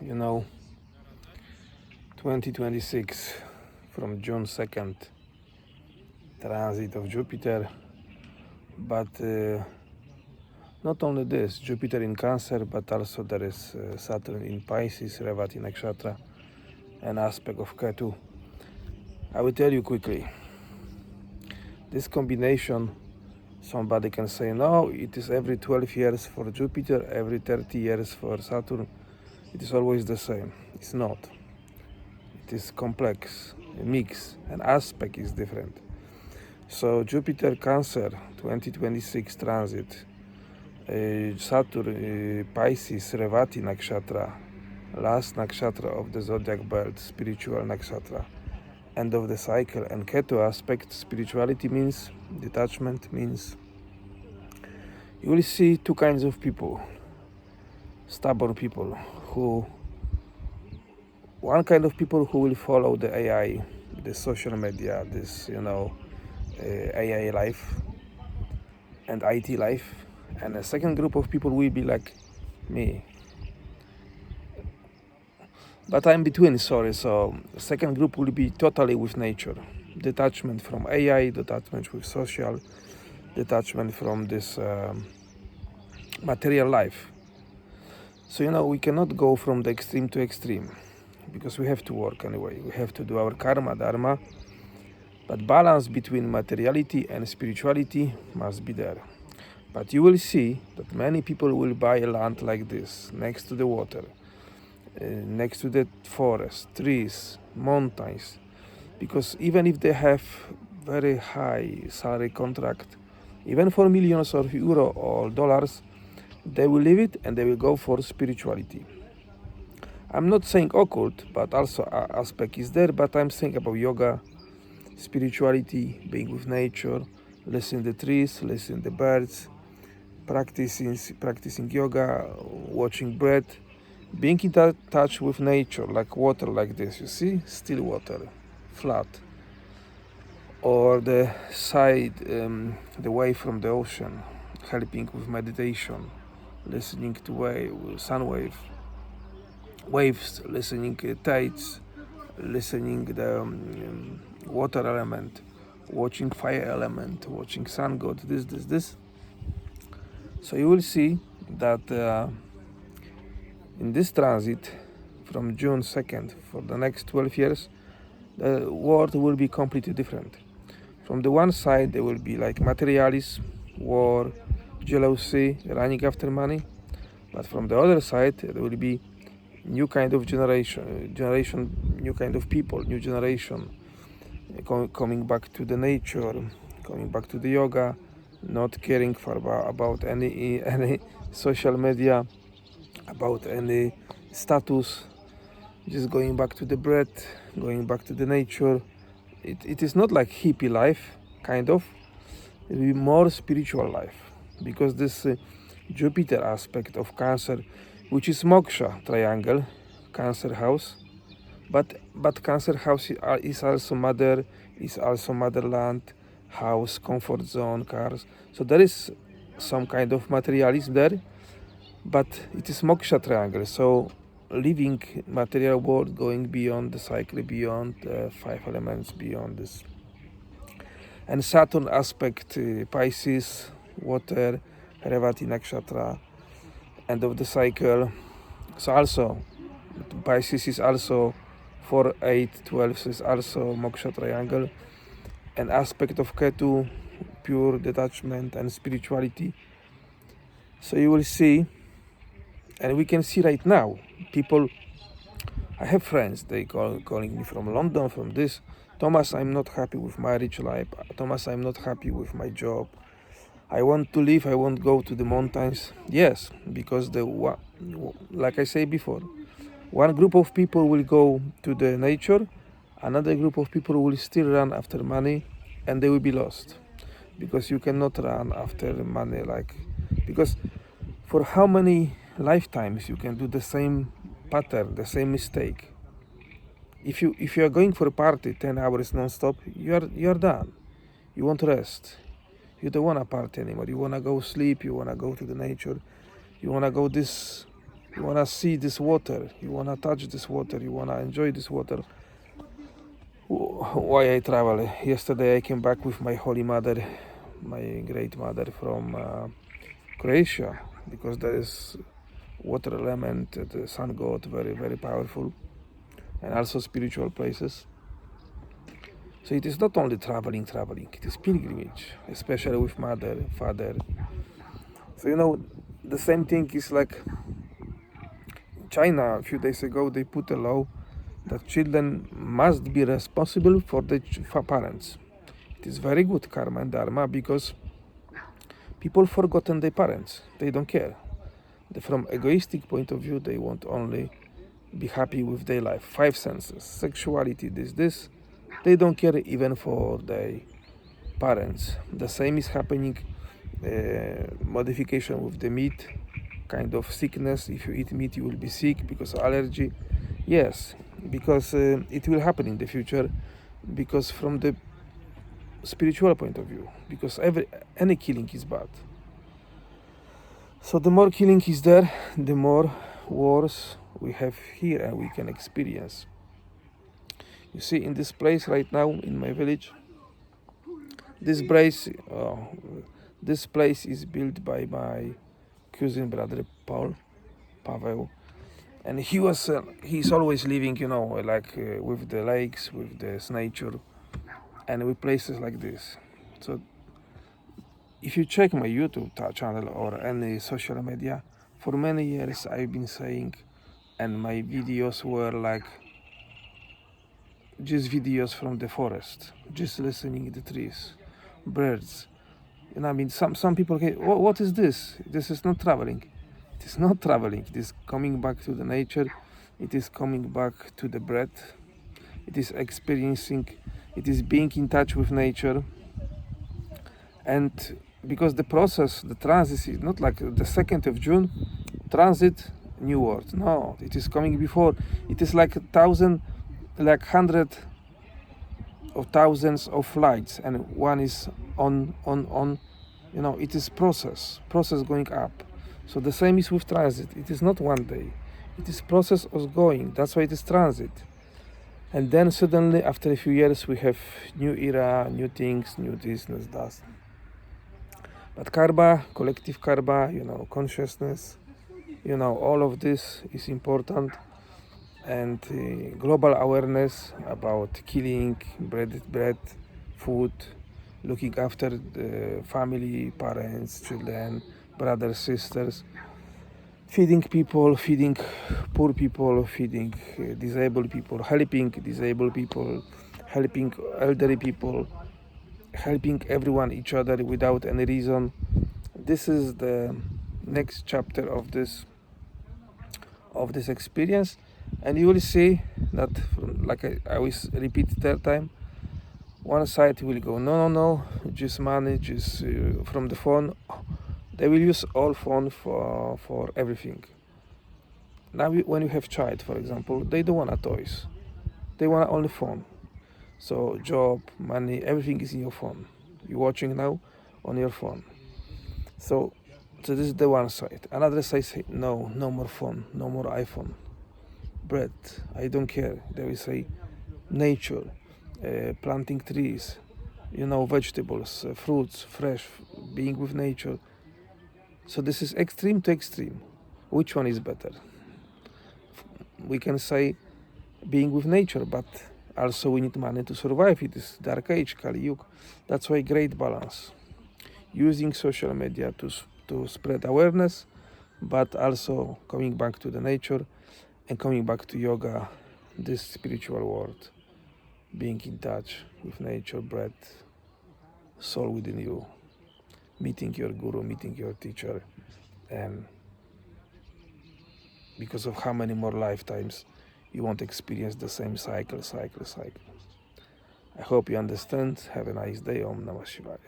you know, 2026 from June 2nd, transit of Jupiter. But not only this, Jupiter in Cancer, but also there is Saturn in Pisces, Revati Nakshatra, an aspect of Ketu. I will tell you quickly. This combination, somebody can say, no, it is every 12 years for Jupiter, every 30 years for Saturn. It is always the same. It's not. It is complex, a mix, an aspect is different. So Jupiter Cancer 2026 transit, Saturn Pisces Revati Nakshatra, last nakshatra of the zodiac belt, spiritual nakshatra, end of the cycle, and Ketu aspect, spirituality means, detachment means, you will see two kinds of people, stubborn people, who, one kind of people who will follow the AI, the social media, this, AI life and IT life, and a second group of people will be like me. But I'm between, sorry, so second group will be totally with nature. Detachment from AI, detachment with social, detachment from this material life. So, we cannot go from the extreme to extreme, because we have to work anyway. We have to do our karma, dharma, but balance between materiality and spirituality must be there. But you will see that many people will buy a land like this, next to the water, next to the forest, trees, mountains, because even if they have very high salary contract, even for millions of euro or dollars, they will leave it and they will go for spirituality. I'm not saying occult, but also aspect is there, but I'm saying about yoga, spirituality, being with nature, listening the trees, listening the birds, practicing yoga, watching breath, being in touch with nature, like water, like this, you see, still water, flat, or the side, the wave from the ocean, helping with meditation, listening to sun waves, listening tides, listening the water element, watching fire element, watching sun god, this. So you will see that in this transit from June 2nd for the next 12 years, the world will be completely different. From the one side, there will be like materialism, war, jealousy, running after money. But from the other side, there will be new kind of generation, new kind of people, new generation, coming back to the nature, coming back to the yoga, not caring about any social media, about any status, just going back to the breath, going back to the nature. It is not like hippie life, kind of. It will be more spiritual life, because this Jupiter aspect of Cancer, which is moksha triangle, Cancer house, but Cancer house is also motherland, house, comfort zone, cars. So there is some kind of materialism there, but it is moksha triangle. So living material world, going beyond the cycle, beyond five elements, beyond this. And Saturn aspect, Pisces, water, Revati Nakshatra, end of the cycle. So also, Pisces is also 4, 8, 12 is also moksha triangle. An aspect of Ketu, pure detachment and spirituality. So you will see, and we can see right now, people, I have friends, they calling me from London, from this. Thomas, I'm not happy with my rich life. Thomas, I'm not happy with my job. I want to live, I want to go to the mountains. Yes, because like I said before, one group of people will go to the nature, another group of people will still run after money, and they will be lost. Because you cannot run after money, because for how many lifetimes you can do the same pattern, the same mistake? If you are going for a party 10 hours non-stop, you are done. You want rest. You don't want to party anymore. You want to go sleep. You want to go to the nature. You want to go this You want to see this water, you want to touch this water, you want to enjoy this water. Why I travel? Yesterday I came back with my Holy Mother, my Great Mother from Croatia, because there is water element, the sun god, very, very powerful, and also spiritual places. So it is not only traveling, it is pilgrimage, especially with mother, father. So the same thing is like China. A few days ago they put a law that children must be responsible for their parents. It is very good karma and dharma, because people forgotten their parents. They don't care. From egoistic point of view, they want only be happy with their life. 5 senses, sexuality, this. They don't care even for their parents. The same is happening, modification with the meat, kind of sickness. If you eat meat, you will be sick because of allergy. Yes, because it will happen in the future, because from the spiritual point of view, because any killing is bad. So the more killing is there, the more wars we have here and we can experience. You see, in this place right now, in my village, this place is built by my cousin brother Pavel, and he's always living, with the lakes, with this nature, and with places like this. So if you check my YouTube channel or any social media, for many years I've been saying, and my videos were like just videos from the forest, just listening to the trees, birds. Some people say, what is this? This is not traveling. It is not traveling. It is coming back to the nature. It is coming back to the breath. It is experiencing. It is being in touch with nature. And because the process, the transit is not like the 2nd of June, transit, new world. No, it is coming before. It is like 100 of thousands of flights, and one is on. It is process going up. So the same is with transit. It is not one day. It is process of going. That's why it is transit. And then suddenly, after a few years, we have new era, new things, new this, new that. But karma, collective karma, consciousness, all of this is important. And global awareness about killing, bread, food, looking after the family, parents, children, brothers, sisters, feeding people, feeding poor people, feeding disabled people, helping disabled people, helping elderly people, helping everyone, each other without any reason. This is the next chapter of this experience, and you will see that, like I always repeat third time, one side will go no, just money, just from the phone. They will use all phone for everything. Now when you have child, for example, they don't want toys, they want only phone. So job, money, everything is in your phone. You're watching now on your phone. So this is the one side. Another side say no more phone, no more iPhone, bread, I don't care. They will say nature, planting trees, vegetables, fruits, fresh, being with nature. So this is extreme to extreme. Which one is better? We can say being with nature, but also we need money to survive. It is dark age, Kali Yuga. That's why great balance. Using social media to spread awareness, but also coming back to the nature and coming back to yoga, this spiritual world, being in touch with nature, breath, soul within you, meeting your guru, meeting your teacher, and because of how many more lifetimes you won't experience the same cycle. I hope you understand. Have a nice day. Om Namah Shivaya.